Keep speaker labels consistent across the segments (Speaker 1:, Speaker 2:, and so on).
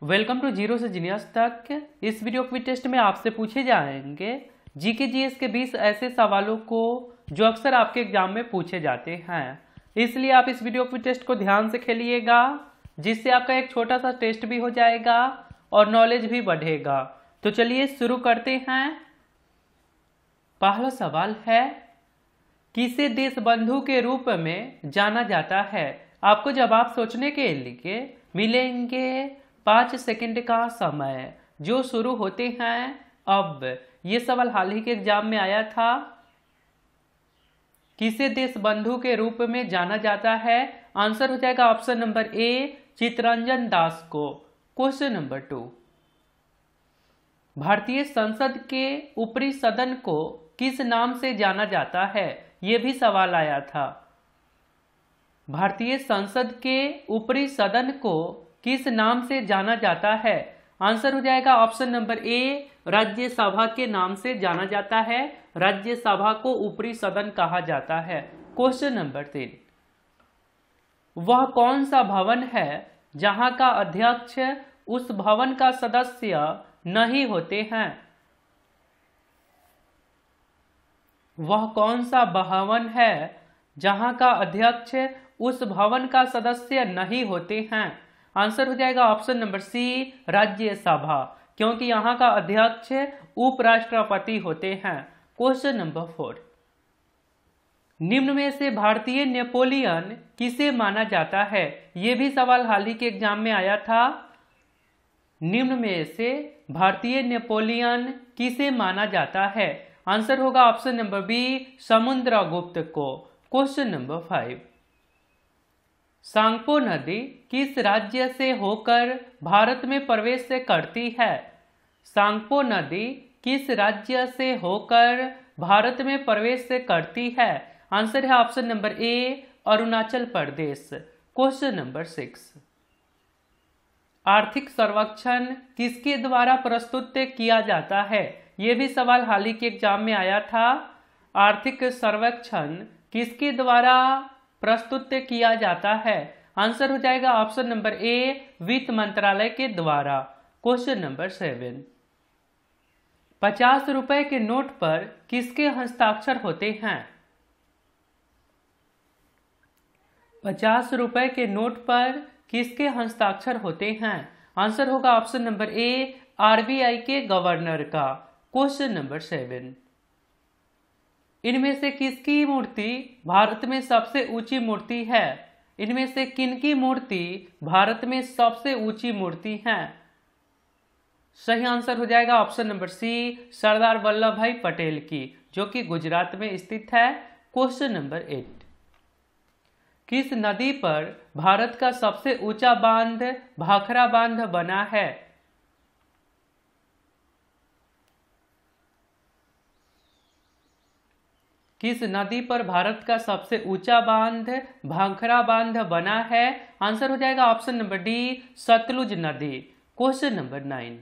Speaker 1: Welcome to zero से genius तक। इस वीडियो क्विज टेस्ट में आपसे पूछे जाएंगे जीके जीएस के 20 ऐसे सवालों को जो अक्सर आपके एग्जाम में पूछे जाते हैं। इसलिए आप इस वीडियो क्विज टेस्ट को ध्यान से खेलिएगा, जिससे आपका एक छोटा सा टेस्ट भी हो जाएगा और नॉलेज भी बढ़ेगा। तो चलिए शुरू करते हैं। पहला सवाल है, किसे देश बंधु के रूप में जाना जाता है? आपको जवाब सोचने के लिए मिलेंगे 5 सेकंड का समय, जो शुरू होते हैं अब। ये सवाल हाल ही के एग्जाम में आया था। किसे देश बंधु के रूप में जाना जाता है? आंसर हो जाएगा option number A, Chittaranjan Das को। क्वेश्चन नंबर 2, भारतीय संसद के ऊपरी सदन को किस नाम से जाना जाता है? यह भी सवाल आया था। भारतीय संसद के ऊपरी सदन को किस नाम से जाना जाता है? आंसर हो जाएगा ऑप्शन नंबर ए, राज्यसभा के नाम से जाना जाता है। राज्यसभा को ऊपरी सदन कहा जाता है। क्वेश्चन नंबर 3, वह कौन सा भवन है जहां का अध्यक्ष उस भवन का सदस्य नहीं होते हैं? वह कौन सा भवन है जहां का अध्यक्ष उस भवन का सदस्य नहीं होते हैं? आंसर हो जाएगा ऑप्शन नंबर सी, राज्यसभा, क्योंकि यहां का अध्यक्ष उपराष्ट्रपति होते हैं। क्वेश्चन नंबर 4, निम्न में से भारतीय नेपोलियन किसे माना जाता है? यह भी सवाल हाल ही के एग्जाम में आया था। निम्न में से भारतीय नेपोलियन किसे माना जाता है? आंसर होगा ऑप्शन नंबर बी, समुद्रगुप्त को। क्वेश्चन नंबर 5, सांगपो नदी किस राज्य से होकर भारत में प्रवेश करती है? सांगपो नदी किस राज्य से होकर भारत में प्रवेश करती है? आंसर है option number A, Arunachal Pradesh. Question number 6, आर्थिक सर्वेक्षण किसके द्वारा प्रस्तुत किया जाता है? यह भी सवाल हाल ही के एग्जाम में आया था। आर्थिक सर्वेक्षण किसके द्वारा प्रस्तुत किया जाता है? आंसर हो जाएगा ऑप्शन नंबर ए, वित्त मंत्रालय के द्वारा। क्वेश्चन नंबर 7, 50 रुपए के नोट पर किसके हस्ताक्षर होते हैं? 50 रुपए के नोट पर किसके हस्ताक्षर होते हैं? आंसर होगा ऑप्शन नंबर ए, आरबीआई के गवर्नर का। क्वेश्चन नंबर 7, इनमें से किसकी मूर्ति भारत में सबसे ऊंची मूर्ति है? इनमें से किनकी मूर्ति भारत में सबसे ऊंची मूर्ति है? सही आंसर हो जाएगा option number C, Sardar Vallabh भाई पटेल की, जो कि गुजरात में स्थित है। क्वेश्चन नंबर 8, किस नदी पर भारत का सबसे ऊंचा बांध भाखरा बांध बना है? किस नदी पर भारत का सबसे ऊंचा बांध भाखरा बांध बना है? आंसर हो जाएगा ऑप्शन नंबर डी, सतलुज नदी। क्वेश्चन नंबर 9,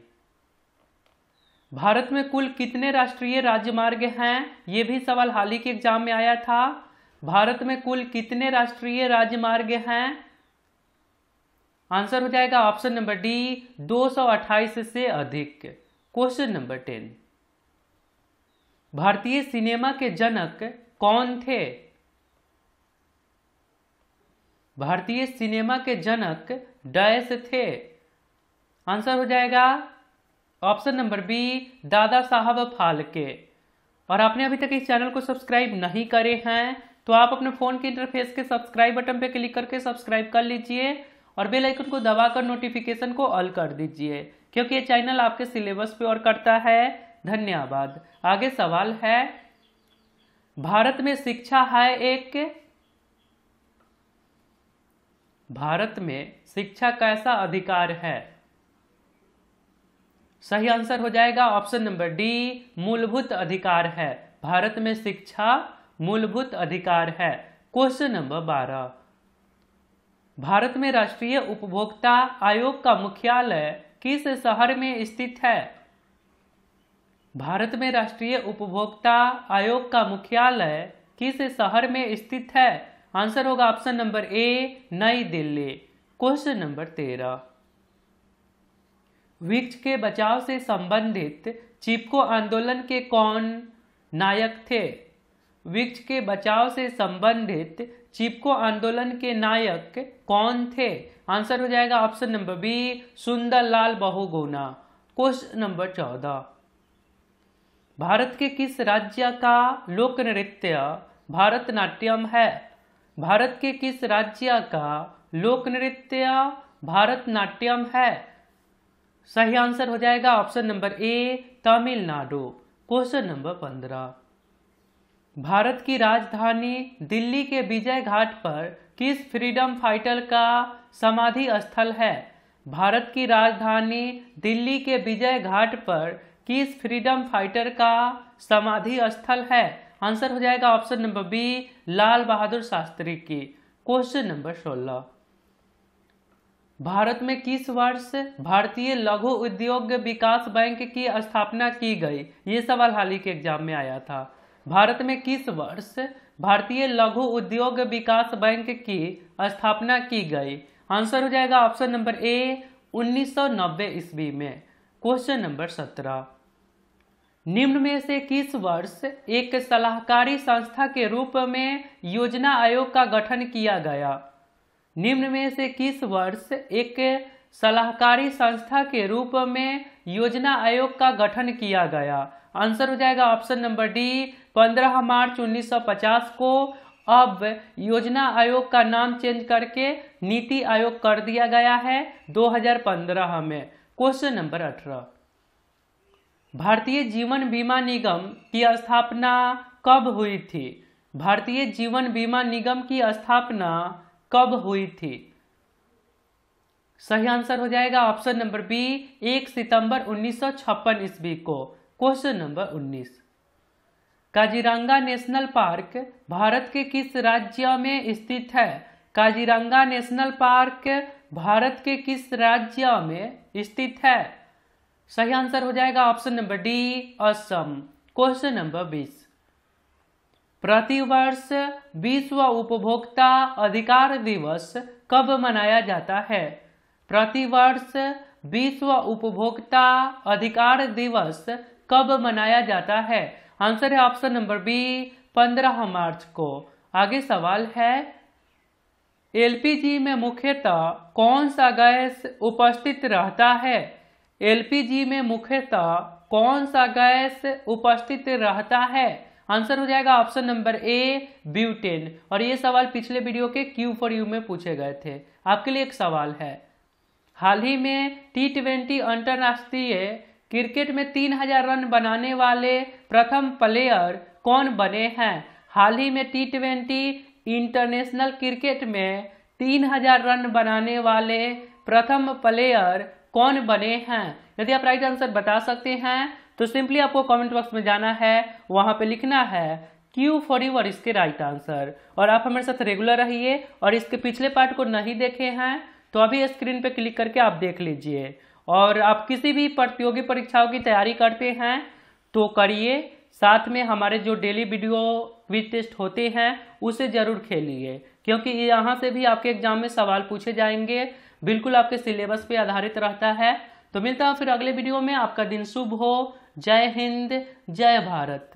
Speaker 1: भारत में कुल कितने राष्ट्रीय राजमार्ग हैं? यह भी सवाल हाल ही के एग्जाम में आया था। भारत में कुल कितने राष्ट्रीय राजमार्ग हैं? आंसर हो जाएगा ऑप्शन नंबर डी, 228 से अधिक। क्वेश्चन नंबर 10, भारतीय सिनेमा के जनक कौन थे? भारतीय सिनेमा के जनक डैश थे। आंसर हो जाएगा option number B, Dada Saheb Phalke. और आपने अभी तक इस चैनल को सब्सक्राइब नहीं करे हैं तो आप अपने फोन के इंटरफेस के सब्सक्राइब बटन पर क्लिक करके सब्सक्राइब कर लीजिए और बेल आइकन को दबाकर नोटिफिकेशन को ऑल कर दीजिए, क्योंकि ये चैनल आपके सिलेबस पे और करता है। धन्यवाद। आगे सवाल है, भारत में शिक्षा है एक, भारत में शिक्षा कैसा अधिकार है? सही आंसर हो जाएगा ऑप्शन नंबर डी, मूलभूत अधिकार है। भारत में शिक्षा मूलभूत अधिकार है। क्वेश्चन नंबर 12, भारत में राष्ट्रीय उपभोक्ता आयोग का मुख्यालय किस शहर में स्थित है? भारत में राष्ट्रीय उपभोक्ता आयोग का मुख्यालय किस शहर में स्थित है? आंसर होगा ऑप्शन नंबर ए, नई दिल्ली। क्वेश्चन नंबर 13, वृक्ष के बचाव से संबंधित चिपको आंदोलन के कौन नायक थे? वृक्ष के बचाव से संबंधित चिपको आंदोलन के नायक कौन थे? आंसर हो जाएगा option number B, Sundarlal Bahuguna. Question number 14, Bharat के किस राज्य का लोक नृत्य भारतनाट्यम है? भारत के किस राज्य का लोक नृत्य भारतनाट्यम है? सही आंसर हो जाएगा option number A, Tamil Nadu. Question number 15, Bharat की राजधानी दिल्ली के विजय घाट पर किस फ्रीडम फाइटर का समाधि स्थल है? भारत की राजधानी दिल्ली के विजय घाट पर किस फ्रीडम फाइटर का समाधि स्थल है? आंसर हो जाएगा option number B, Lal Bahadur Shastri की। क्वेश्चन नंबर 16, भारत में किस वर्ष भारतीय लघु उद्योग विकास बैंक की स्थापना की गई? ये सवाल हाल ही के एग्जाम में आया था। भारत में किस वर्ष भारतीय लघु उद्योग विकास बैंक की स्थापना की गई? आंसर हो जाएगा ऑप्शन नंबर ए, 1990 ईस्वी में। क्वेश्चन नंबर 17, निम्न में से किस वर्ष एक सलाहकारी संस्था के रूप में योजना आयोग का गठन किया गया? निम्न में से किस वर्ष एक सलाहकारी संस्था के रूप में योजना आयोग का गठन किया गया? आंसर हो जाएगा ऑप्शन नंबर डी, 15 मार्च 1950 को। अब योजना आयोग का नाम चेंज करके नीति आयोग कर दिया गया है 2015 में। क्वेश्चन नंबर 18, भारतीय जीवन बीमा निगम की स्थापना कब हुई थी? भारतीय जीवन बीमा निगम की स्थापना कब हुई थी? सही आंसर हो जाएगा ऑप्शन नंबर बी, 1 सितंबर 1956 ईस्वी को। Question number 19, Kaziranga national park Bharat के किस राज्य में स्थित है? काजीरंगा नेशनल पार्क भारत के किस राज्य में स्थित है? सही आंसर हो जाएगा option number D, Assam. Question number 20, प्रतिवर्ष विश्व उपभोक्ता अधिकार दिवस कब मनाया जाता है? प्रतिवर्ष विश्व उपभोक्ता अधिकार दिवस कब मनाया जाता है? आंसर है ऑप्शन नंबर बी, 15 मार्च को। आगे सवाल है, एलपीजी में मुख्यतः कौन सा गैस उपस्थित रहता है? एलपीजी में मुख्यतः कौन सा गैस उपस्थित रहता है? आंसर हो जाएगा ऑप्शन नंबर ए, ब्यूटेन। और ये सवाल पिछले वीडियो के क्यू फॉर यू में पूछे गए थे। आपके लिए एक सवाल है, हाल ही में T20 अंतर्राष्ट्रीय क्रिकेट में 3000 रन बनाने वाले प्रथम प्लेयर कौन बने हैं? हाल ही में T20 इंटरनेशनल क्रिकेट में 3000 रन बनाने वाले प्रथम प्लेयर कौन बने हैं? यदि आप राइट आंसर बता सकते हैं तो सिंपली आपको कमेंट बॉक्स में जाना है, वहां पे लिखना है क्यू फॉर यू और इसके राइट आंसर। और आप हमारे साथ रेगुलर रहिए, और इसके पिछले पार्ट को नहीं देखे हैं तो अभी स्क्रीन पे क्लिक करके आप देख लीजिए। और आप किसी भी प्रतियोगी परीक्षाओं की तैयारी करते हैं तो करिए, साथ में हमारे जो डेली वीडियो क्विज टेस्ट होते हैं उसे जरूर खेलिए, क्योंकि यहाँ से भी आपके एग्जाम में सवाल पूछे जाएंगे, बिल्कुल आपके सिलेबस पे आधारित रहता है। तो मिलता हूँ फिर अगले वीडियो में। आपका दिन शुभ हो। जय हिंद, जय भारत।